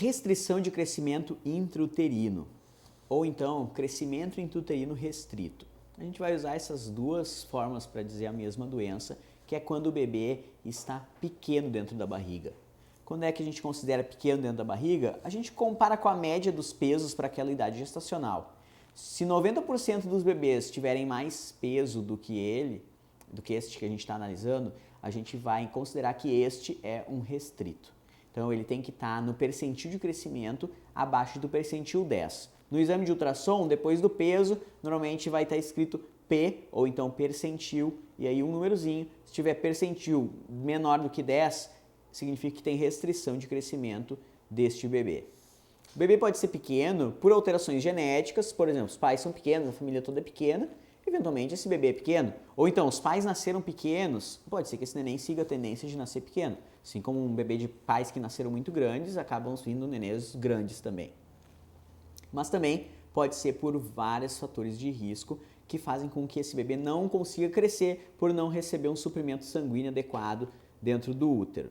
Restrição de crescimento intrauterino, ou então crescimento intrauterino restrito. A gente vai usar essas duas formas para dizer a mesma doença, que é quando o bebê está pequeno dentro da barriga. Quando é que a gente considera pequeno dentro da barriga? A gente compara com a média dos pesos para aquela idade gestacional. Se 90% dos bebês tiverem mais peso do que este que a gente está analisando, a gente vai considerar que este é um restrito. Então ele tem que estar no percentil de crescimento abaixo do percentil 10. No exame de ultrassom, depois do peso, normalmente vai estar escrito P, ou então percentil, e aí um númerozinho. Se tiver percentil menor do que 10, significa que tem restrição de crescimento deste bebê. O bebê pode ser pequeno por alterações genéticas, por exemplo, os pais são pequenos, a família toda é pequena, eventualmente esse bebê é pequeno. Ou então, os pais nasceram pequenos, pode ser que esse neném siga a tendência de nascer pequeno. Assim como um bebê de pais que nasceram muito grandes, acabam vindo nenês grandes também. Mas também pode ser por vários fatores de risco que fazem com que esse bebê não consiga crescer por não receber um suprimento sanguíneo adequado dentro do útero.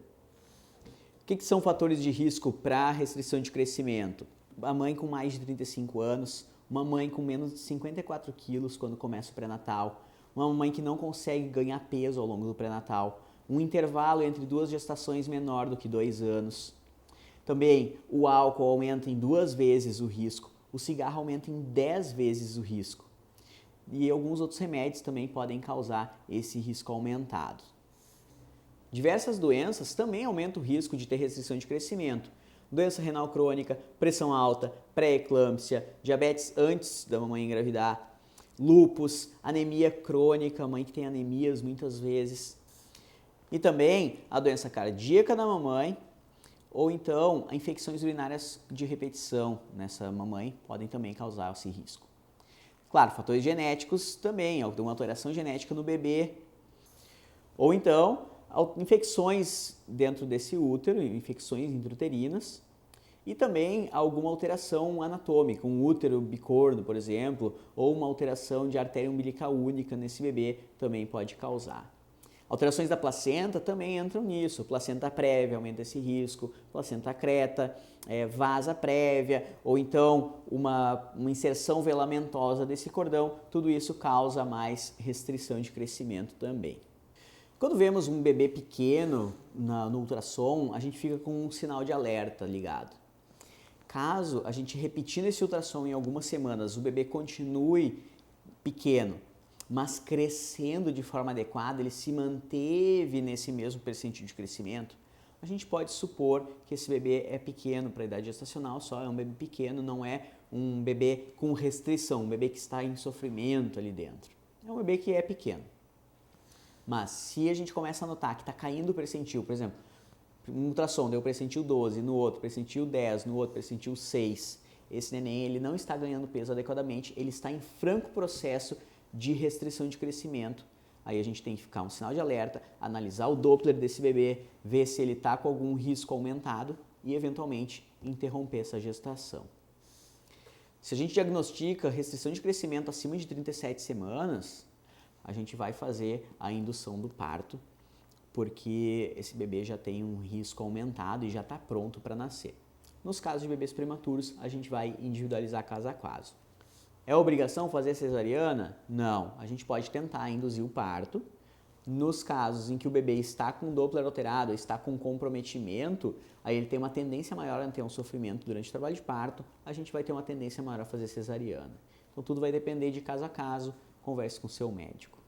O que são fatores de risco para restrição de crescimento? A mãe com mais de 35 anos, uma mãe com menos de 54 quilos quando começa o pré-natal, uma mãe que não consegue ganhar peso ao longo do pré-natal, um intervalo entre duas gestações menor do que 2 anos. Também o álcool aumenta em 2 vezes o risco, o cigarro aumenta em 10 vezes o risco. E alguns outros remédios também podem causar esse risco aumentado. Diversas doenças também aumentam o risco de ter restrição de crescimento. Doença renal crônica, pressão alta, pré-eclâmpsia, diabetes antes da mamãe engravidar, lúpus, anemia crônica, mãe que tem anemias muitas vezes. E também a doença cardíaca da mamãe, ou então infecções urinárias de repetição nessa mamãe podem também causar esse risco. Claro, fatores genéticos também, alguma alteração genética no bebê, ou então infecções dentro desse útero, infecções intrauterinas, e também alguma alteração anatômica, um útero bicorno, por exemplo, ou uma alteração de artéria umbilical única nesse bebê também pode causar. Alterações da placenta também entram nisso, placenta prévia aumenta esse risco, placenta creta, vasa prévia, ou então uma inserção velamentosa desse cordão, tudo isso causa mais restrição de crescimento também. Quando vemos um bebê pequeno no ultrassom, a gente fica com um sinal de alerta ligado. Caso a gente repetindo esse ultrassom em algumas semanas, o bebê continue pequeno, mas crescendo de forma adequada, ele se manteve nesse mesmo percentil de crescimento, a gente pode supor que esse bebê é pequeno para a idade gestacional, só é um bebê pequeno, não é um bebê com restrição, um bebê que está em sofrimento ali dentro. É um bebê que é pequeno. Mas se a gente começa a notar que está caindo o percentil, por exemplo, um ultrassom deu percentil 12, no outro percentil 10, no outro percentil 6, esse neném ele não está ganhando peso adequadamente, ele está em franco processo de restrição de crescimento. Aí a gente tem que ficar um sinal de alerta, analisar o Doppler desse bebê, ver se ele está com algum risco aumentado e eventualmente interromper essa gestação. Se a gente diagnostica restrição de crescimento acima de 37 semanas, a gente vai fazer a indução do parto, porque esse bebê já tem um risco aumentado e já está pronto para nascer. Nos casos de bebês prematuros, a gente vai individualizar caso a caso. É obrigação fazer cesariana? Não. A gente pode tentar induzir o parto. Nos casos em que o bebê está com Doppler alterado, está com comprometimento, aí ele tem uma tendência maior a ter um sofrimento durante o trabalho de parto, a gente vai ter uma tendência maior a fazer cesariana. Então tudo vai depender de caso a caso, converse com o seu médico.